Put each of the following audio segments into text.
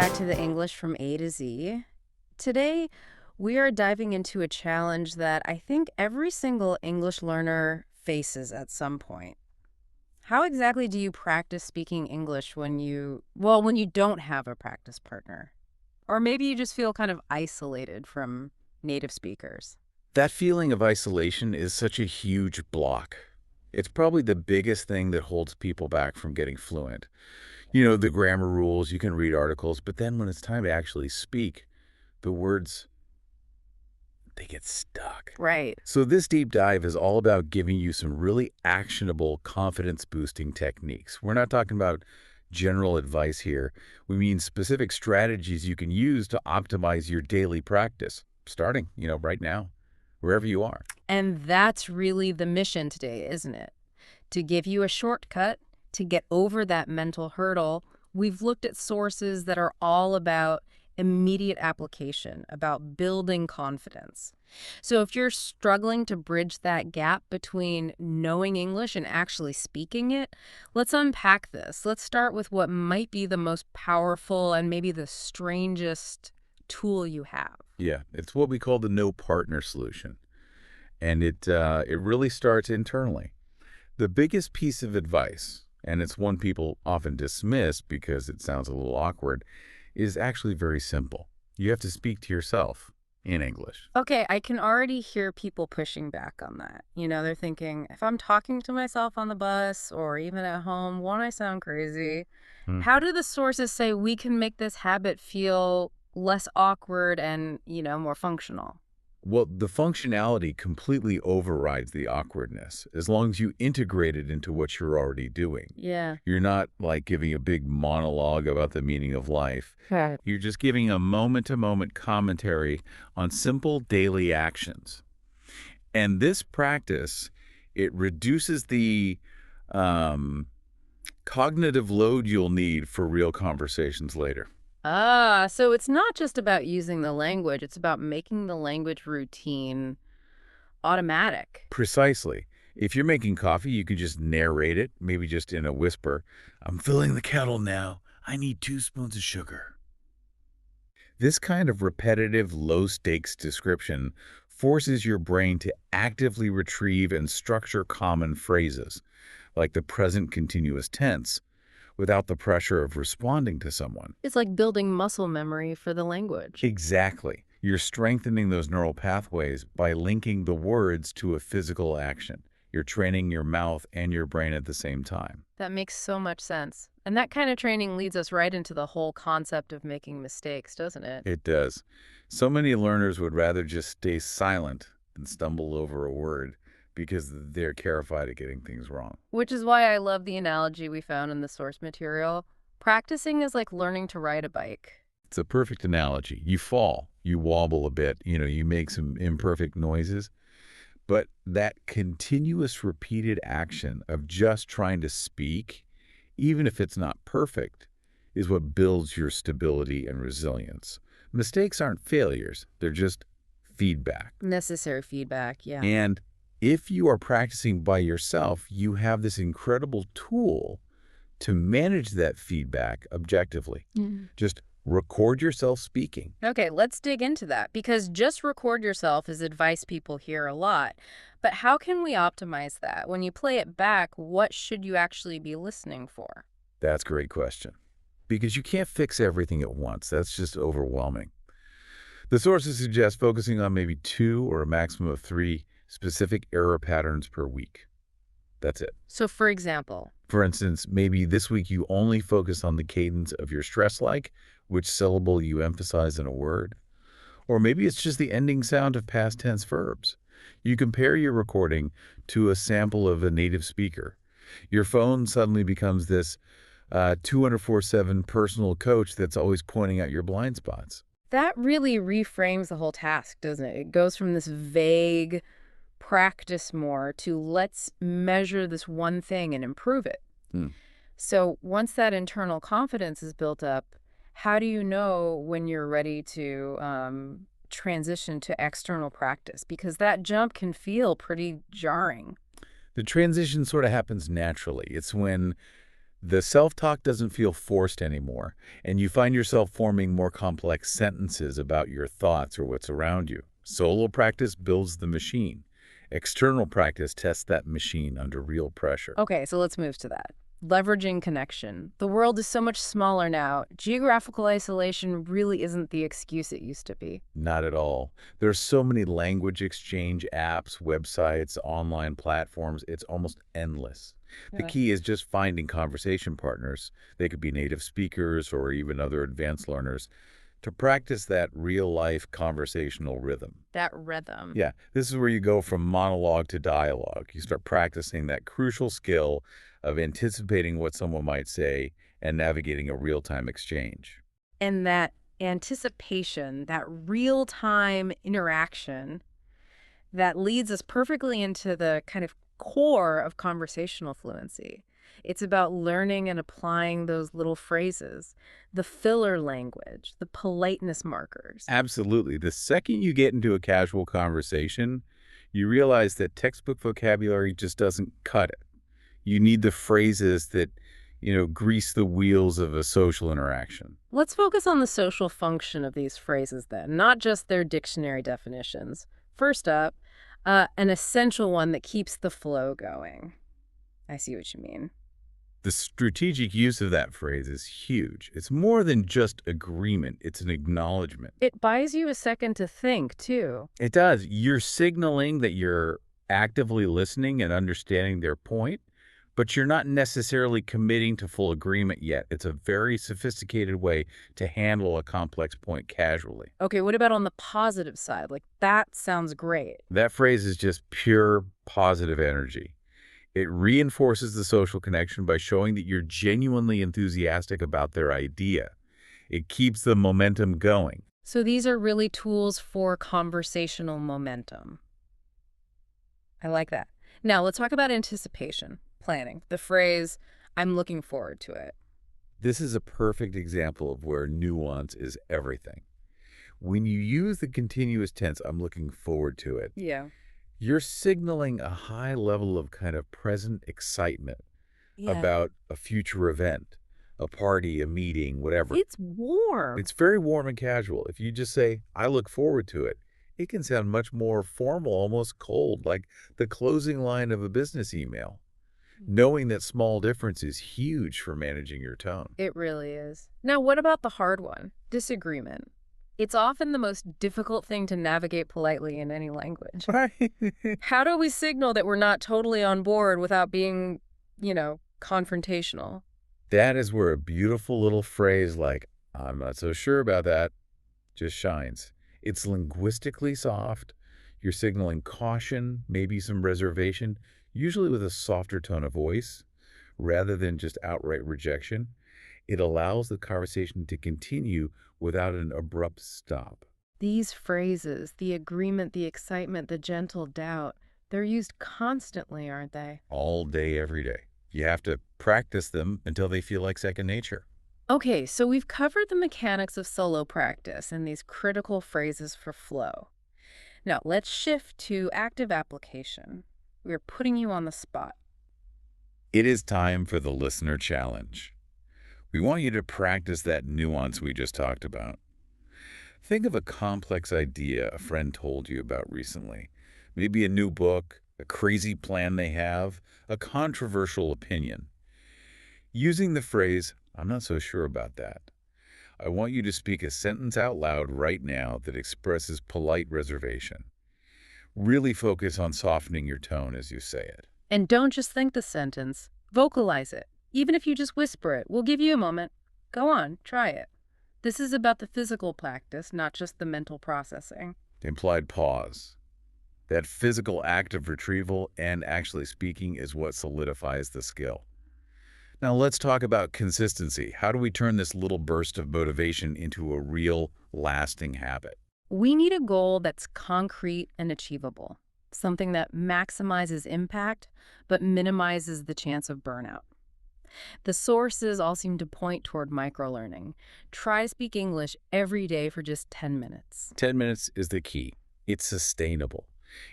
back to the English from A to Z. Today, we are diving into a challenge that I think every single English learner faces at some point. How exactly do you practice speaking English when you don't have a practice partner? Or maybe you just feel kind of isolated from native speakers. That feeling of isolation is such a huge block. It's probably the biggest thing that holds people back from getting fluent. The grammar rules, you can read articles, but then when it's time to actually speak, the words, they get stuck. Right. So this deep dive is all about giving you some really actionable confidence-boosting techniques. We're not talking about general advice here. We mean specific strategies you can use to optimize your daily practice, starting, right now, wherever you are. And that's really the mission today, isn't it? To give you a shortcut to get over that mental hurdle. We've looked at sources that are all about immediate application, about building confidence. So if you're struggling to bridge that gap between knowing English and actually speaking it, let's unpack this. Let's start with what might be the most powerful and maybe the strangest tool you have. Yeah, it's what we call the no partner solution. And it really starts internally. The biggest piece of advice, and it's one people often dismiss because it sounds a little awkward, is actually very simple. You have to speak to yourself in English. Okay, I can already hear people pushing back on that. They're thinking, if I'm talking to myself on the bus or even at home, won't I sound crazy? Hmm. How do the sources say we can make this habit feel less awkward and, more functional? Well, the functionality completely overrides the awkwardness as long as you integrate it into what you're already doing. Yeah. You're not like giving a big monologue about the meaning of life. Right. You're just giving a moment-to-moment commentary on simple daily actions. And this practice, it reduces the cognitive load you'll need for real conversations later. So it's not just about using the language, it's about making the language routine automatic. Precisely. If you're making coffee, you can just narrate it, maybe just in a whisper. I'm filling the kettle now. I need 2 spoons of sugar. This kind of repetitive, low-stakes description forces your brain to actively retrieve and structure common phrases, like the present continuous tense, without the pressure of responding to someone. It's like building muscle memory for the language. Exactly. You're strengthening those neural pathways by linking the words to a physical action. You're training your mouth and your brain at the same time. That makes so much sense. And that kind of training leads us right into the whole concept of making mistakes, doesn't it? It does. So many learners would rather just stay silent than stumble over a word because they're terrified of getting things wrong. Which is why I love the analogy we found in the source material. Practicing is like learning to ride a bike. It's a perfect analogy. You fall, you wobble a bit, you make some imperfect noises, but that continuous repeated action of just trying to speak, even if it's not perfect, is what builds your stability and resilience. Mistakes aren't failures, they're just feedback. Necessary feedback, yeah. And if you are practicing by yourself, you have this incredible tool to manage that feedback objectively. Just record yourself speaking. Okay, let's dig into that, because just record yourself is advice people hear a lot. But how can we optimize that? When you play it back, what should you actually be listening for? That's a great question. Because you can't fix everything at once. That's just overwhelming. The sources suggest focusing on maybe 2 or a maximum of 3 specific error patterns per week. That's it. So for example, For instance, maybe this week you only focus on the cadence of your stress like, which syllable you emphasize in a word. Or maybe it's just the ending sound of past tense verbs. You compare your recording to a sample of a native speaker. Your phone suddenly becomes this 24/7 personal coach that's always pointing out your blind spots. that really reframes the whole task, doesn't it? It goes from this vague practice more to let's measure this one thing and improve it. Hmm. So once that internal confidence is built up, how do you know when you're ready to transition to external practice? Because that jump can feel pretty jarring. The transition sort of happens naturally. It's when The self-talk doesn't feel forced anymore, and you find yourself forming more complex sentences about your thoughts or what's around you. Solo practice builds the machine. External practice tests that machine under real pressure. Okay, so let's move to that. Leveraging connection. The world is so much smaller now. Geographical isolation really isn't the excuse it used to be. Not at all. There's so many language exchange apps, websites, online platforms. It's almost endless. The Yeah. key is just finding conversation partners. They could be native speakers or even other advanced learners to practice that real-life conversational rhythm. That rhythm. Yeah, this is where you go from monologue to dialogue. You start practicing that crucial skill of anticipating what someone might say and navigating a real-time exchange. And that anticipation, that real-time interaction, that leads us perfectly into the kind of core of conversational fluency. It's about learning and applying those little phrases, the filler language, the politeness markers. Absolutely. The second you get into a casual conversation, you realize that textbook vocabulary just doesn't cut it. You need the phrases that, grease the wheels of a social interaction. Let's focus on the social function of these phrases then, not just their dictionary definitions. First up, an essential one that keeps the flow going. I see what you mean. The strategic use of that phrase is huge. It's more than just agreement. It's an acknowledgement. It buys you a second to think, too. It does. You're signaling that you're actively listening and understanding their point, but you're not necessarily committing to full agreement yet. It's a very sophisticated way to handle a complex point casually. Okay, what about on the positive side? Like, that sounds great. That phrase is just pure positive energy. It reinforces the social connection by showing that you're genuinely enthusiastic about their idea. It keeps the momentum going. So these are really tools for conversational momentum. I like that. Now, let's talk about anticipation, planning. The phrase, I'm looking forward to it. This is a perfect example of where nuance is everything. When you use the continuous tense, I'm looking forward to it, Yeah. you're signaling a high level of kind of present excitement Yeah. about a future event, a party, a meeting, whatever. It's warm. It's very warm and casual. If you just say, I look forward to it, it can sound much more formal, almost cold, like the closing line of a business email. Knowing that small difference is huge for managing your tone. It really is. Now, what about the hard one? Disagreement. It's often the most difficult thing to navigate politely in any language. Right. How do we signal that we're not totally on board without being, confrontational? That is where a beautiful little phrase like, I'm not so sure about that, just shines. It's linguistically soft. You're signaling caution, maybe some reservation, usually with a softer tone of voice, rather than just outright rejection. It allows the conversation to continue without an abrupt stop. These phrases, the agreement, the excitement, the gentle doubt, they're used constantly, aren't they? All day, every day. You have to practice them until they feel like second nature. Okay, so we've covered the mechanics of solo practice and these critical phrases for flow. Now, let's shift to active application. We're putting you on the spot. It is time for the listener challenge. We want you to practice that nuance we just talked about. Think of a complex idea a friend told you about recently. Maybe a new book, a crazy plan they have, a controversial opinion. Using the phrase, I'm not so sure about that, I want you to speak a sentence out loud right now that expresses polite reservation. Really focus on softening your tone as you say it. And don't just think the sentence, vocalize it. Even if you just whisper it, we'll give you a moment. Go on, try it. This is about the physical practice, not just the mental processing. The implied pause. That physical act of retrieval and actually speaking is what solidifies the skill. Now let's talk about consistency. How do we turn this little burst of motivation into a real, lasting habit? We need a goal that's concrete and achievable, something that maximizes impact but minimizes the chance of burnout. The sources all seem to point toward microlearning. Try to speak English every day for just 10 minutes. 10 minutes is the key. It's sustainable.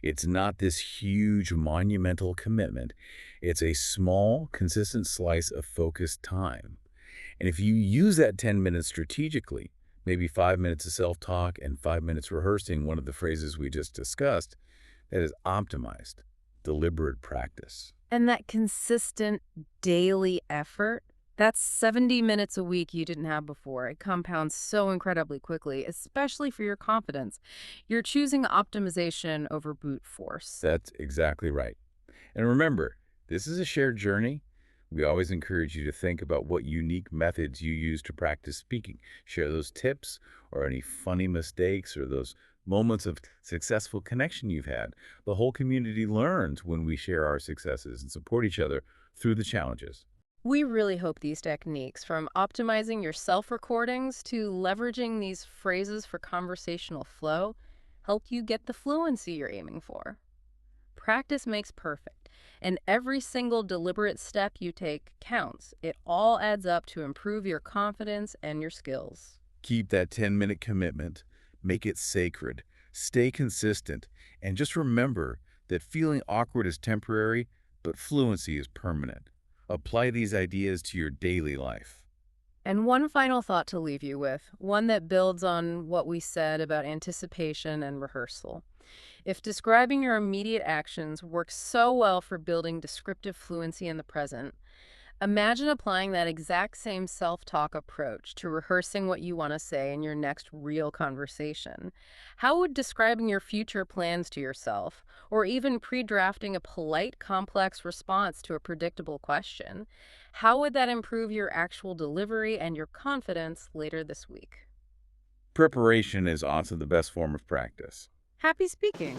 It's not this huge monumental commitment. It's a small, consistent slice of focused time. And if you use that 10 minutes strategically, maybe 5 minutes of self-talk and 5 minutes rehearsing one of the phrases we just discussed, that is optimized, deliberate practice. And that consistent daily effort, that's 70 minutes a week you didn't have before. It compounds so incredibly quickly, especially for your confidence. You're choosing optimization over brute force. That's exactly right. And remember, this is a shared journey. We always encourage you to think about what unique methods you use to practice speaking. Share those tips or any funny mistakes or those moments of successful connection you've had. The whole community learns when we share our successes and support each other through the challenges. We really hope these techniques, from optimizing your self-recordings to leveraging these phrases for conversational flow, help you get the fluency you're aiming for. Practice makes perfect, and every single deliberate step you take counts. It all adds up to improve your confidence and your skills. Keep that 10-minute commitment, make it sacred, stay consistent, and just remember that feeling awkward is temporary, but fluency is permanent. Apply these ideas to your daily life. And one final thought to leave you with, one that builds on what we said about anticipation and rehearsal. If describing your immediate actions works so well for building descriptive fluency in the present, imagine applying that exact same self-talk approach to rehearsing what you want to say in your next real conversation. How would describing your future plans to yourself, or even pre-drafting a polite, complex response to a predictable question, how would that improve your actual delivery and your confidence later this week? Preparation is also the best form of practice. Happy speaking!